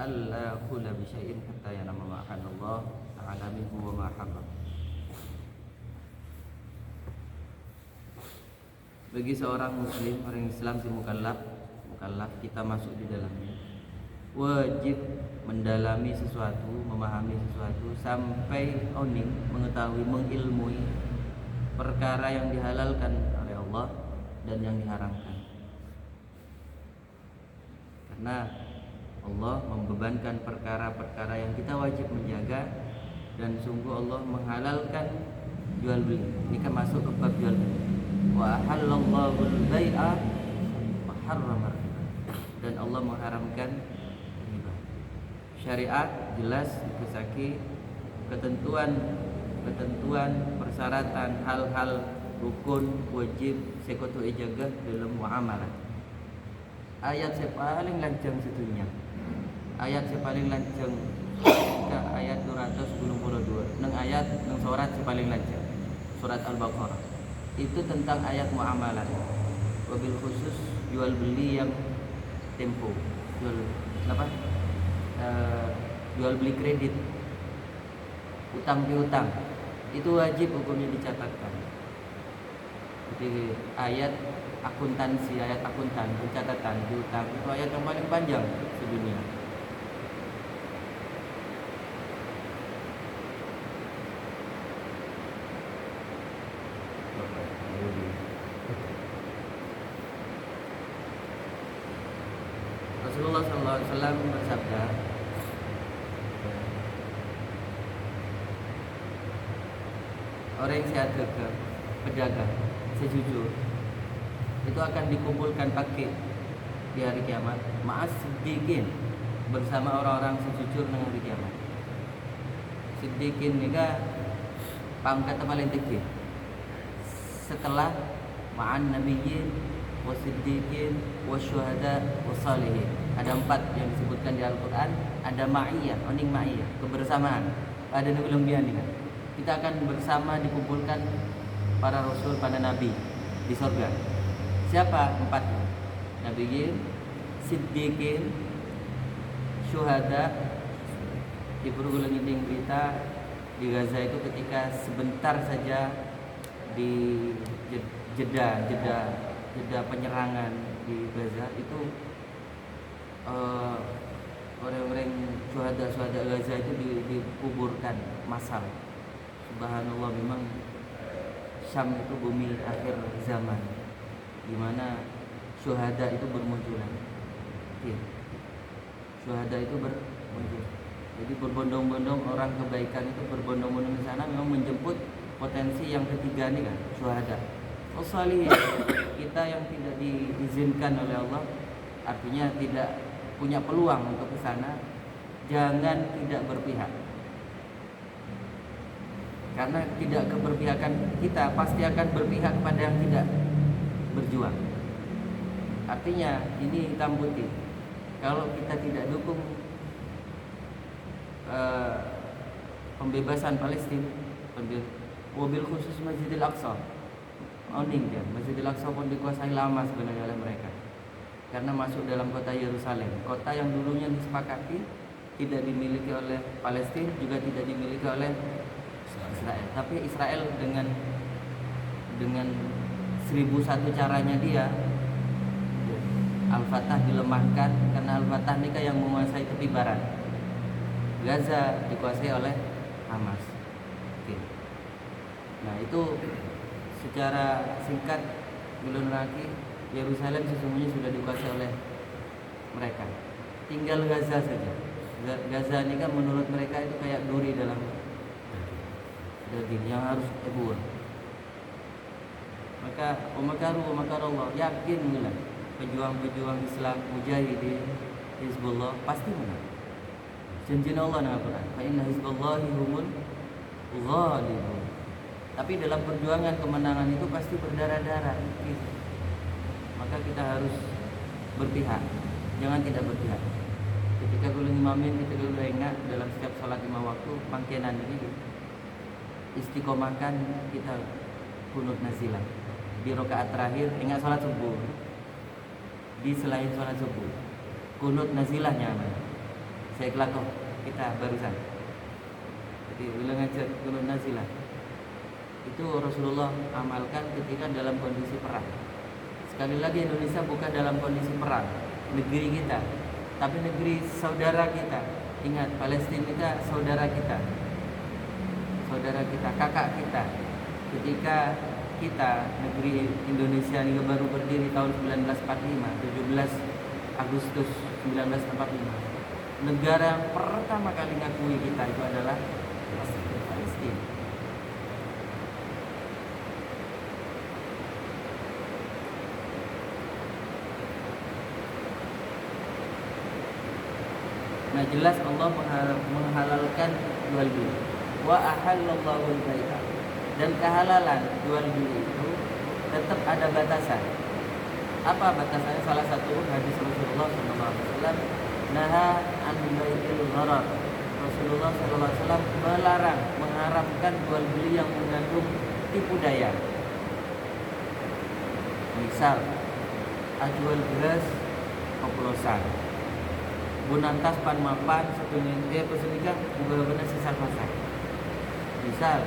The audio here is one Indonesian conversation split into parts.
alla kula bi syai'in hatta yanama ma Allah ta'ala minhu wa ma harram. Bagi seorang muslim, orang Islam si mukallaf kita masuk di dalamnya, wajib mendalami sesuatu, memahami sesuatu sampai oning, mengetahui, mengilmui perkara yang dihalalkan oleh Allah dan yang diharamkan. Karena Allah membebankan perkara-perkara yang kita wajib menjaga, dan sungguh Allah menghalalkan jual beli. Ini kan masuk ke bab jual beli. Wa halallahu al-bai'a wa harrama riba. Dan Allah mengharamkan riba. Syariat jelas dikesaki ketentuan persyaratan hal-hal rukun wajib sekutu jaga dalam muamalah. Ayat yang paling lancang sedunia. Ayat yang paling lancang ke ayat 292. Nang ayat nang surat yang paling lancang. Surat Al-Baqarah. Itu tentang ayat muamalah. Wabil khusus jual beli yang tempo. Jual beli kredit. Utang piutang. Itu wajib hukumnya dicatatkan. Jadi ayat akuntansi, ayat akuntan, pencatatan piutang itu ayat yang paling panjang sedunia. Rasulullah SAW bersabda, orang yang sehat pedagang sejujur itu akan dikumpulkan pakai di hari kiamat ma'as siddiqin, bersama orang-orang sejujur di hari kiamat. Siddiqin ni ka pangkat paling tinggi setelah ma'an nabiyyin wasiddiqin wasyuhada wassalihin. Ada 4 yang disebutkan di Al-Quran. Ada ma'iyah, oning ma'iyah, kebersamaan. Ada belum dia nih kan. Kita akan bersama dikumpulkan para rasul, para nabi di surga. Siapa 4? Nabiyyin, siddiqin, syuhada. Ibu ulang ini berita di Gaza itu ketika sebentar saja di jeda penyerangan di Gaza itu orang-orang syuhada Gaza itu dikuburkan massal. Subhanallah, memang Syam itu bumi akhir zaman, di mana syuhada itu bermunculan. Syuhada itu bermuncul. Jadi berbondong-bondong orang kebaikan itu berbondong-bondong di sana, memang menjemput potensi yang ketiga nih kan, syuhada. Wassalihin, kita yang tidak diizinkan oleh Allah, artinya tidak punya peluang untuk ke sana, jangan tidak berpihak. Karena tidak keberpihakan kita pasti akan berpihak kepada yang tidak berjuang. Artinya ini hitam putih. Kalau kita tidak dukung pembebasan Palestina, mobil khusus Masjidil Aqsa, oning dia, Masjidil Aqsa pun dikuasai lama sebenarnya oleh mereka. Karena masuk dalam kota Yerusalem, kota yang dulunya disepakati tidak dimiliki oleh Palestina, juga tidak dimiliki oleh Israel. Tapi Israel dengan 1001 caranya dia, Al-Fatah dilemahkan karena Al-Fatah ini kan yang menguasai tepi barat. Gaza dikuasai oleh Hamas. Oke. Nah itu secara singkat belum lagi Yerusalem sesungguhnya sudah dikuasai oleh mereka. Tinggal Gaza saja. Gaza ini kan menurut mereka itu kayak duri dalam daging yang harus dibuang. Maka umakar Allah, yakin lah pejuang-pejuang Islam, mujahidin, Hizbullah pasti menang. Janji Allah dalam Al-Quran, fa inna hizballahi humul ghalibun. Tapi dalam perjuangan kemenangan itu pasti berdarah-darah. Maka kita harus berpihak, jangan tidak berpihak. Ketika kulo imamin, kita kulo ingat dalam setiap salat 5 waktu, pangkenan ini istiqomahkan kita kunut nazilah di rakaat terakhir. Ingat salat subuh, di selain salat subuh kunut nazilahnya saya kelakuh kita barusan. Jadi ulang aja kunut nazilah. Itu Rasulullah amalkan ketika dalam kondisi perang. Sekali lagi Indonesia bukan dalam kondisi perang, negeri kita, tapi negeri saudara kita. Ingat, Palestina kita saudara kita, kakak kita. Ketika kita negeri Indonesia ini baru berdiri tahun 1945, 17 Agustus 1945. Negara yang pertama kali ngakui kita itu adalah Palestina. Nah, jelas Allah menghalalkan jual beli. Wa ahallallahu al-bai'a. Dan kehalalan jual beli itu tetap ada batasan. Apa batasannya? Salah satu hadis Rasulullah SAW, naha an bai'il gharar. Rasulullah SAW melarang, mengharamkan jual beli yang mengandung tipu daya. Misal, jual beras oplosan, bunantas pan mapan setuningnya pesenikah juga benar sisa masak. Misal,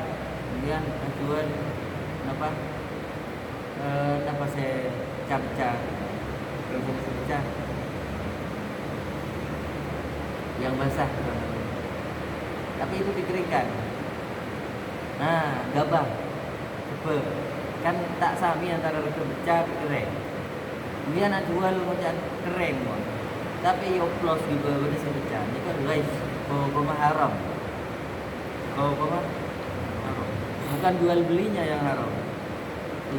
kemudian jual apa saya capca yang basah, tapi itu dikeringkan. Nah, gabah kan tak sami antara rega becah dan kering. Kemudian nak jual macam kering pun, tapi oplos di bawah ni sebecah. Ini kan guys, koma haram. Koma haram. Bukan jual belinya yang haram,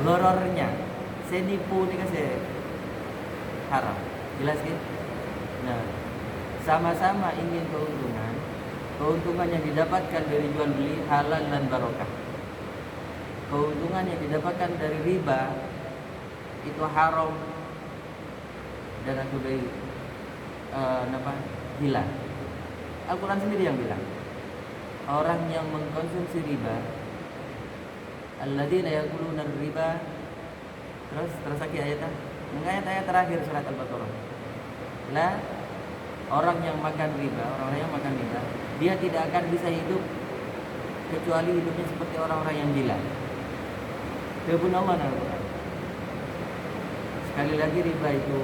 gharornya. Saya nipu ni kan saya haram. Jelas kan? Nah, sama-sama ingin keuntungan. Keuntungan yang didapatkan dari jual beli halal dan barokah. Keuntungan yang didapatkan dari riba itu haram dan akibat hilang. Al-Quran sendiri yang bilang, orang yang mengkonsumsi riba, alladzina yakuluna riba, terus lagi ayatnya, ayat terakhir surat Al-Baqarah. Lah, orang yang makan riba, dia tidak akan bisa hidup kecuali hidupnya seperti orang-orang yang gila. Kebun Allah Al-Quran. Sekali lagi, riba itu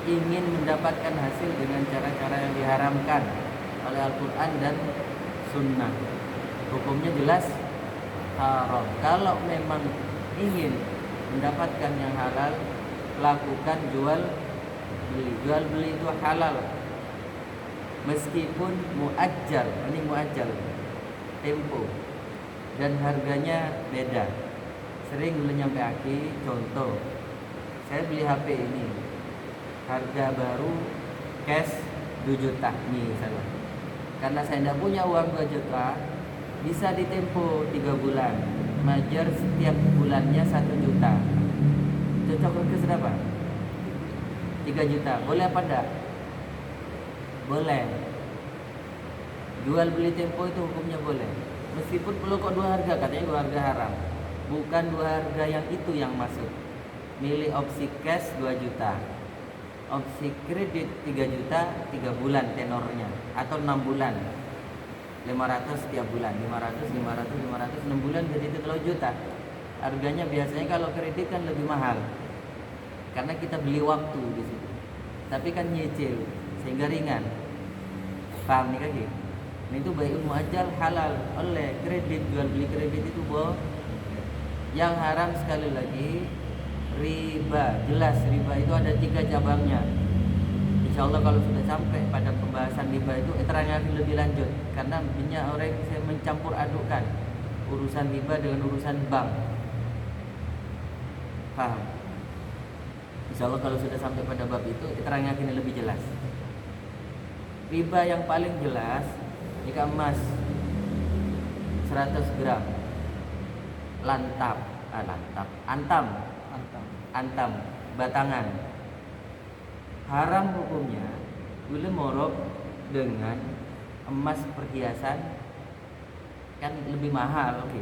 ingin mendapatkan hasil dengan cara-cara yang diharamkan oleh Al-Quran dan Sunnah. Hukumnya jelas haram. Kalau memang ingin mendapatkan yang halal, lakukan jual beli. Jual beli itu halal meskipun muajjal, ini muajjal, tempo dan harganya beda. Sering belum nyampe aki. Contoh, saya beli HP ini, harga baru cash 2 juta misalnya. Karena saya tidak punya uang 2 juta, bisa ditempo 3 bulan, majer setiap bulannya 1 juta. Cocok ke berapa? 3 juta. Boleh apa enggak? Boleh. Jual beli tempo itu hukumnya boleh. Meskipun perlu kok 2 harga, katanya 2 harga haram. Bukan 2 harga yang itu yang masuk. Milih opsi cash 2 juta. Opsi kredit 3 juta 3 bulan tenornya, atau 6 bulan 500 setiap bulan, 500 6 bulan jadi 3 juta. Harganya biasanya kalau kredit kan lebih mahal karena kita beli waktu di situ, tapi kan nyicil sehingga ringan. Paham nih kaki? Nah, itu bai'ul muajjal halal oleh kredit. Jual beli kredit itu boh. Yang haram sekali lagi riba. Jelas riba itu ada 3 cabangnya. Insya Allah kalau sudah sampai pada pembahasan riba itu terangkan lebih lanjut, karena banyak orang saya mencampur adukkan urusan riba dengan urusan bank. Paham? Insya Allah kalau sudah sampai pada bab itu terangkan lebih jelas. Riba yang paling jelas jika emas 100 gram antam batangan, haram hukumnya bila morok dengan emas perhiasan kan lebih mahal, okay.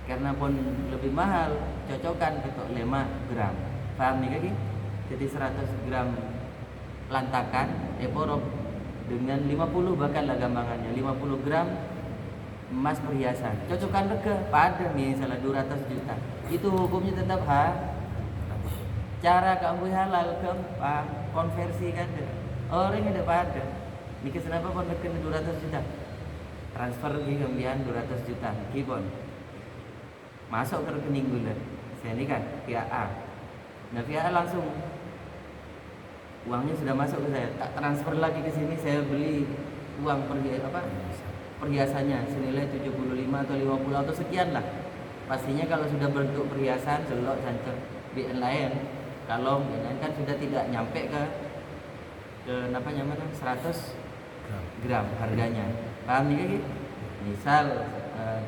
Karena pun lebih mahal, cocokan ketok 5 gram. Paham nih kaki? Jadi 100 gram lantakan eporok dengan 50 bahkan lah gampangannya 50 gram emas perhiasan cocokan rega pada misalnya 200 juta itu hukumnya tetap cara kamu halal gampang konversi kan orang yang ada pada ini kenapa pun rega 200 juta transfer lagi kemudian 200 juta kipon masuk ke rekening gula saya ini kan pihak A nah pihak A langsung uangnya sudah masuk ke saya tak transfer lagi ke sini saya beli uang perhiasannya senilai 75 atau 50 atau sekian lah pastinya kalau sudah bentuk perhiasan selok cancel di lain kalau kan sudah tidak nyampe ke apa namanya 100 gram harganya paham nih misal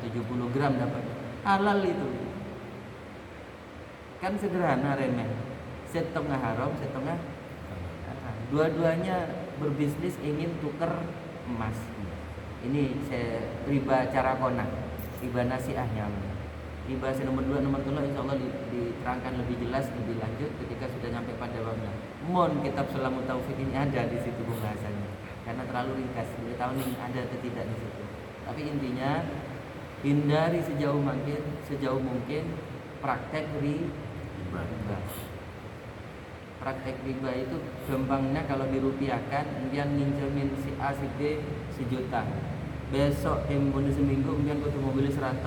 70 gram dapat halal itu kan sederhana remeh setengah haram setengah dua-duanya berbisnis ingin tukar emas ini saya riba cara kona riba nasiahnya riba nomor 2 nomor 3 insya Allah diterangkan lebih jelas lebih lanjut ketika sudah sampai pada babnya kitab Salamut Taufik ini ada di situ pembahasannya karena terlalu ringkas tidak tahu ini ada atau tidak di situ tapi intinya hindari sejauh mungkin praktek riba. Praktek riba itu gampangnya kalau dirupiahkan kemudian nginjemin si A si B sejuta besok tempoh seminggu kemudian kudu mau beli 100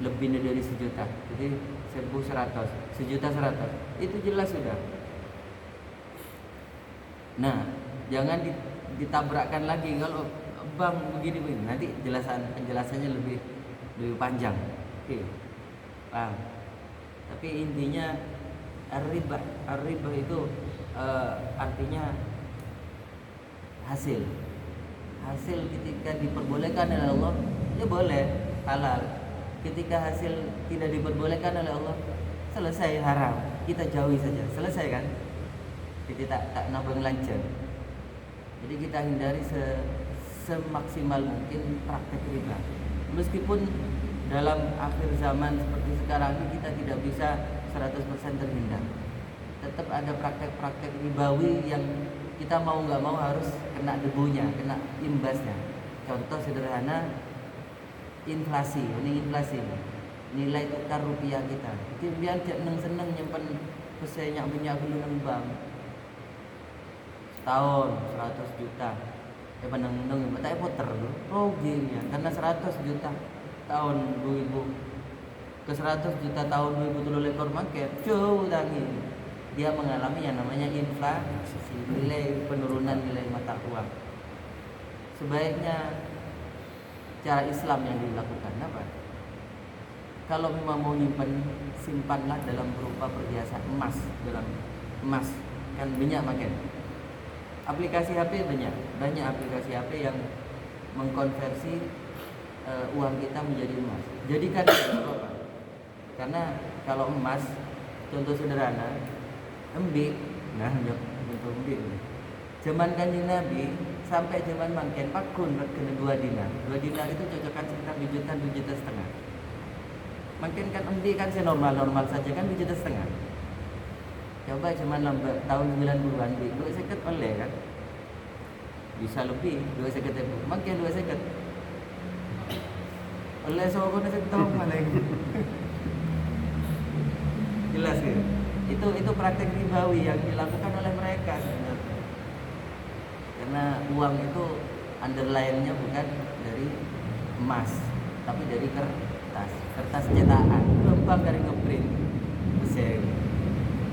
lebih dari sejuta jadi 1.100 sejuta 100 itu jelas sudah nah jangan ditabrakkan lagi kalau bang begini nanti penjelasannya lebih panjang oke paham tapi intinya Ar-riba itu artinya hasil ketika diperbolehkan oleh Allah ya boleh halal ketika hasil tidak diperbolehkan oleh Allah selesai haram kita jauhi saja selesai kan jadi tak nabung lancar jadi kita hindari semaksimal mungkin praktek riba meskipun dalam akhir zaman seperti sekarang ini kita tidak bisa 100% terhindar tetap ada praktek-praktek ribawi yang kita mau nggak mau harus kena debunya, kena imbasnya contoh sederhana inflasi nilai tukar rupiah kita itu biar seneng nyimpen pesenyak minyak gulung bank setahun 100 juta peneng tak puter ruginya karena 100 juta tahun 2000 ke 100 juta tahun 2003 market jauh tangi dia mengalami yang namanya inflasi nilai penurunan nilai mata uang sebaiknya cara Islam yang dilakukan apa kalau memang mau nyimpan simpanlah dalam berupa perhiasan emas kan banyak makin aplikasi HP banyak aplikasi HP yang mengkonversi uang kita menjadi emas jadikan apa karena kalau emas contoh sederhana embik bentuk embik zaman Kanjeng Nabi sampai zaman makin pakun kena 2 dinar itu cocokan sekitar 2 juta setengah makin kan embik kan normal saja kan 2 juta setengah coba zaman tahun 90-an embik 250 oleh kan bisa lebih 250 makin 250 oleh sokono setong malah jelas ya itu praktek ribawi yang dilakukan oleh mereka sebenarnya karena uang itu underline-nya bukan dari emas tapi dari kertas cetakan gampang dari ngeprint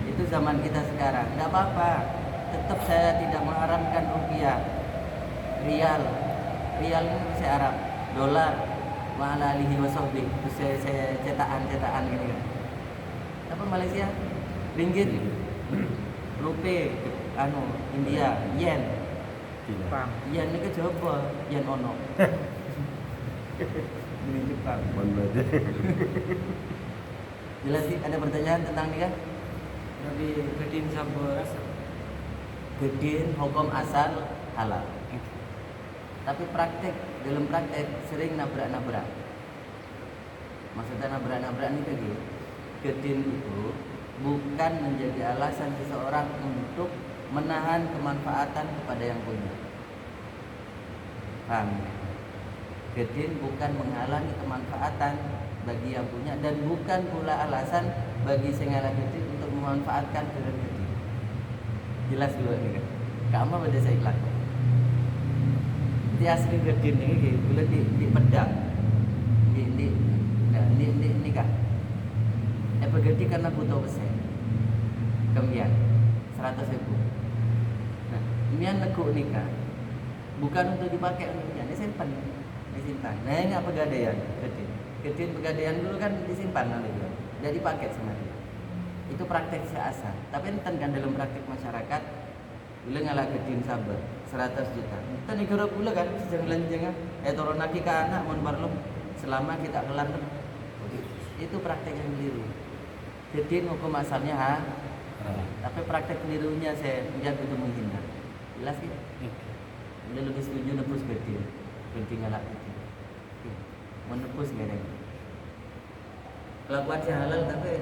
itu zaman kita sekarang nggak apa-apa tetap saya tidak mengharamkan rupiah rial ini saya Arab dolar ma'ala alihi wa sahbihi terus saya cetakan gini kan apa Malaysia ringgit rupiah India yen Jepang yen ini ke Jawa yen ono ini Jepang jelas sih ada pertanyaan tentang ini kan Nabi gedin sabar gedin hukum asal halal tapi dalam praktek sering nabrak maksudnya nabrak ini kayak gedin itu bukan menjadi alasan seseorang untuk menahan kemanfaatan kepada yang punya. Paham? Gedin bukan menghalangi kemanfaatan bagi yang punya dan bukan pula alasan bagi sengala gedin untuk memanfaatkan gedin. Jelas dua ni kan? Kamu pada saya lakukan. Di asli gedin ni bila di pedang, ni kah? Apa gedin karena butuh besar. Kemudian 100.000. Nah, mian lekuk nikah bukan untuk dipakai untuk dia, disimpan. Nah, ini apa pegadaian? Gedin pegadaian dulu kan disimpan oleh dia, tidak dipakai sama dia. Itu praktek seasa. Tapi enten kan dalam praktek masyarakat, bila ngalah gedin sabar 100 juta. Enten negara pula kan jangan turun lagi ke anak mon parlum selama kita kelar. Itu praktek yang keliru. Gedin hukum asalnya tapi praktek kelirunya saya lihat itu menghindar. Jelas gitu? Dia lebih setuju nebus gedin, penting ngalah gedin. Menebus gedin. Kelakuan saya halal tapi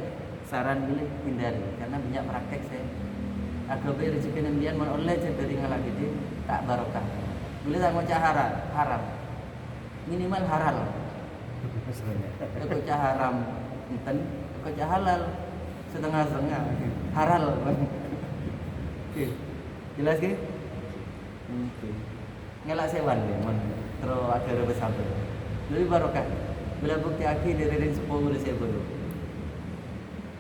saran boleh hindari karena banyak praktek saya. Agak rezeki nembian mon oleh dari ngalah gedin tak barokah. Boleh tak ngocah haram. Minimal halal. Ngocah haram enten, ngocah halal setengah-setengah halal. Okey. Jelas ke? Okey. Ngelak sewan dia mon terus akhirnya bersabar. Lebih barokah. Bila bukti akhir dari ring 10 boleh saya bodoh.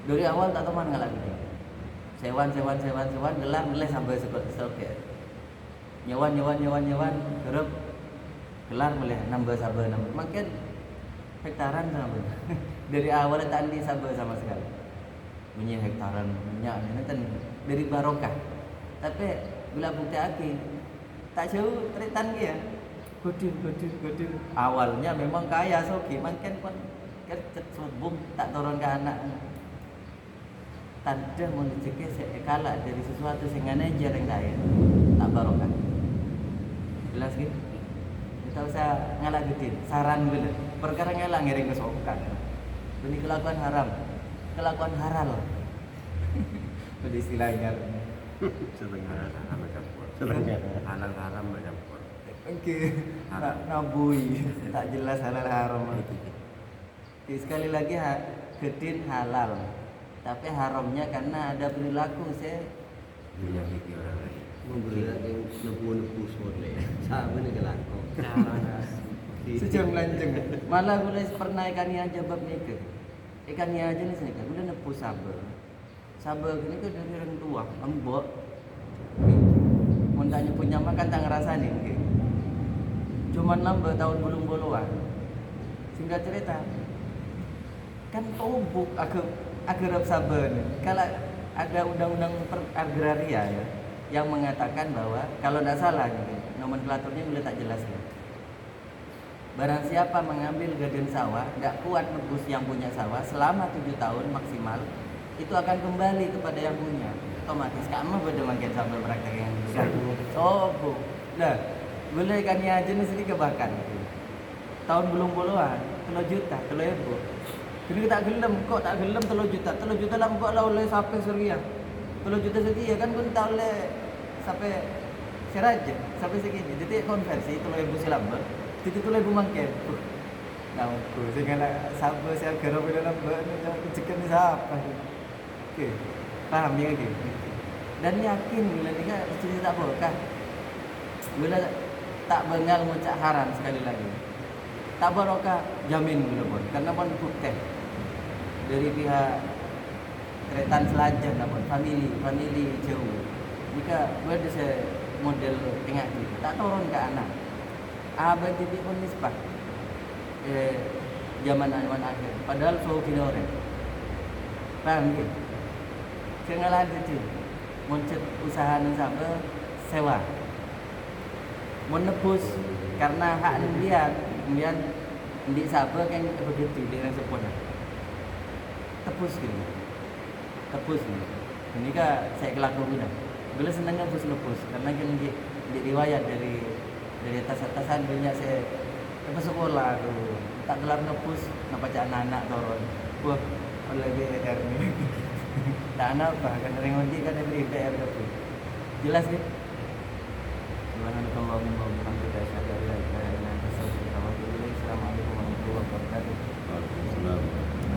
Dari awal tak teman ngelak gitu. Sewan gelar mulai sampai sekot. Nyawan gerep gelar mulai nambah sabar. Makin hektaran sama. Dari awal tak andi sabar sama sekali. Punya hektaran banyak nanti dari barokah. Tapi bila bukti akhir tak jauh teritan dia. Godin. Awalnya memang kaya soki, makin pun kercet sobung tak turun ke anak. Tanda mau dicekik kalah dari sesuatu sehingga jarang kaya tak barokah. Jelas gitu? Kita usah ngalah gedin. Saran dulu. Perkara ngalah ngiring kesokan. Ini kelakuan haram, kelakuan haral. Itu istilahnya. Setengah haram campur. Halal haram bercampur. Okey. Nabui. Tak jelas halal haram. Sekali lagi gedin halal. Tapi haramnya karena ada perilaku saya Menyakiti orang lain. Memberikan yang nebus boleh. Sama ni kelakon. sejam lanjeng. Malah boleh pernah ikan aja bab nikah. Ikan aja ni sini kan boleh nepus sabar. Sabar ni kan dari orang tua, embok. Mun tanya punya makan tak ngerasani mungkin. Cuman nambah tahun belum boluan. Singkat cerita kan obuk agar sabar ni. Kalau ada undang-undang agraria ya yang mengatakan bahwa kalau tidak salah gitu, nomenklaturnya boleh tak jelas ya. Barang siapa mengambil gading sawah tidak kuat nebus yang punya sawah selama 7 tahun maksimal, itu akan kembali kepada yang punya. Otomatis kamu beda makin sambil praktek yang besar. Oh bu, nah boleh kan ya jenis ini kebakar. Tahun belum puluhan, 3 juta, 3 ribu. Jadi tak gelem, kok tak gelem 3 juta. 3 juta lah kok lah oleh sampai Suria. 3 juta sekian kan pun tak oleh sampai Siraja, sampai segini. Jadi konversi 3 ribu silambel. Jadi 3 ribu mangkep. Nah, aku sehingga sabar saya gerok bila nampak ni cekan ni siapa. Okey. Faham ya ke? Dan yakin bila ni kan rezeki tak berkah. Bila tak bengal muncak haram sekali lagi. Tak barokah jamin bila pun. Karena pun bukti dari pihak Keretan Selatan pun family jauh. Jika ada saya model tengah ni tak turun ke anak. Abang titik pun nisbah. Zaman akhir. Padahal so kilo orang. Faham ke? Kengalah tu. Muncul usaha ni sama sewa. Menebus karena hak dia kemudian di sabar kan begitu dengan sempurna. Tebus gitu. Ini kan saya kelakuan dah. Bila senang nebus karena kan di riwayat dari atas-atasan banyak saya ke sekolah tu tak gelar nebus nak baca anak-anak turun. Wah, oleh BR ni. Tak anak apa kan ring undi kan dari BR tu. Jelas kan?